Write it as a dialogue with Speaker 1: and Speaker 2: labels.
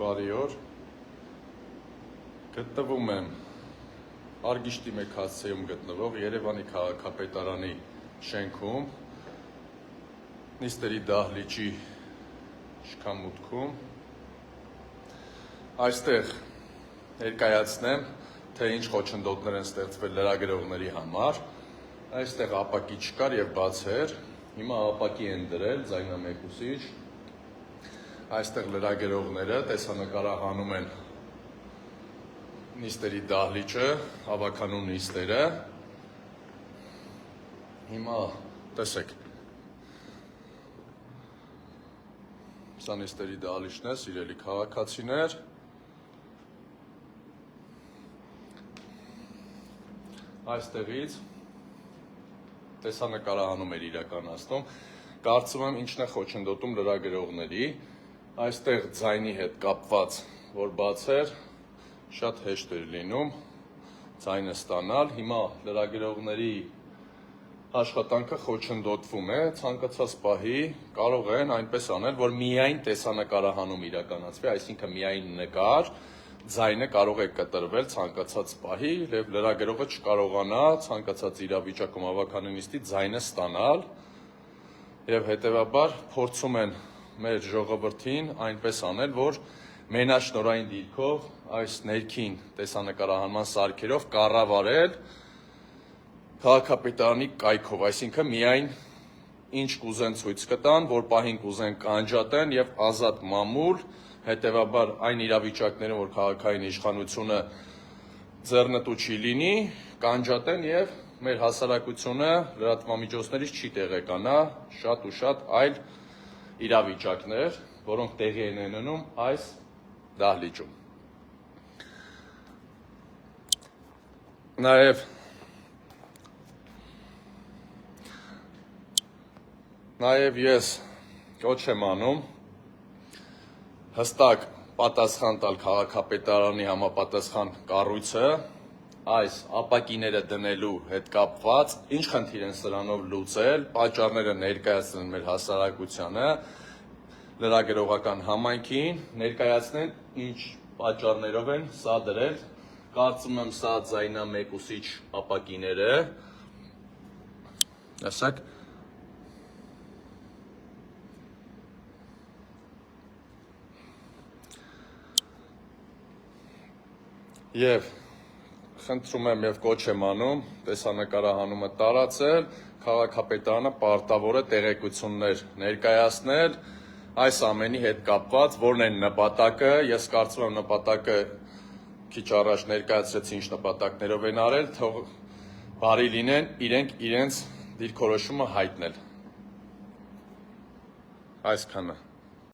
Speaker 1: Բարի օր, գտնվում եմ Արգիշտի մեկ հասցեում գտնվող Երևանի քաղաքապետարանի շենքում, նիստերի դահլիճի շքամուտքում, այստեղ ներկայացնեմ, թե ինչ խոչընդոտներ են ստեղծվել լրագրողների համար, այստեղ ապակի չկար և բաց էր, հիմա ապակի են դրել, ձայնամեկուսիչ, այստեղ լրագրողները տեսանկարահանում են նիստերի դահլիճը, հավաքանուն նիստերը, հիմա տեսեք, սա նիստերի դահլիճն է, սիրելի քաղաքացիներ, այստեղից տեսանկարահանում էր իրականացնում, կարծում եմ ինչն է խոչընդոտում լրագրողների, այստեղ ձայնի հետ կապված, որ բաց էր, շատ հեշտ էր լինում ձայնը ստանալ, հիմա լրագրողների աշխատանքը խոչընդոտվում է, ցանկացած պահի կարող են այնպես անել, որ միայն տեսանկարահանում իրականացվի, այսինքն միայն նկար, ձայնը կարող է կտրվել ցանկացած պահի, և լրագրողը չկարողանա ցանկացած իրավիճակում հավաքանուն նիստի ձայնը ստանալ, և հետևաբար փորձում են մեր ժողովրդին այնպես անել, որ մենաշնորհային դիրքով այս ներքին տեսանկարահանման սարքերով կառավարել քաղաքապետարանի կայքով, այսինքն միայն ինչ կուզեն ցույց կտան, որ պահին կուզեն կանջատեն և ազատ մամուլ, հետևաբար այն իրավիճակներում, որ քաղաքային իշխանությունը ձեռնտու չի լինի, կանջատեն և մեր հասարակությունը լրատվամիջոցներից չի տեղեկանա շատ ու շատ այլ իրավիճակներ, որոնք տեղի են ունենում այս դահլիճում։ Նաև ես կոչ եմ անում հստակ պատասխան տալ քաղաքապետարանի համապատասխան կառույցը այս ապակիները դնելու հետ կապված, ինչ խնդիր են սրանով լուծել, պատճառները ներկայացնել մեր հասարակությանը, լրագրողական համայնքին, ներկայացնեն ինչ պատճառներով են սա դրել, կարծում եմ սա ձայնամեկուսիչ ապակիներ է, տեսեք, և խնդրում եմ և կոչ եմ անում տեսանկարահանումը տարածել, քաղաքապետարանը պարտավոր է տեղեկություններ ներկայացնել այս ամենի հետ կապված, որն են նպատակը, ես կարծում եմ նպատակը քիչ առաջ ներկայացրեցի ինչ նպատակներով են արել, թող բարի լինեն իրենք իրենց դիրքորոշումը հայտնել, այսքանը։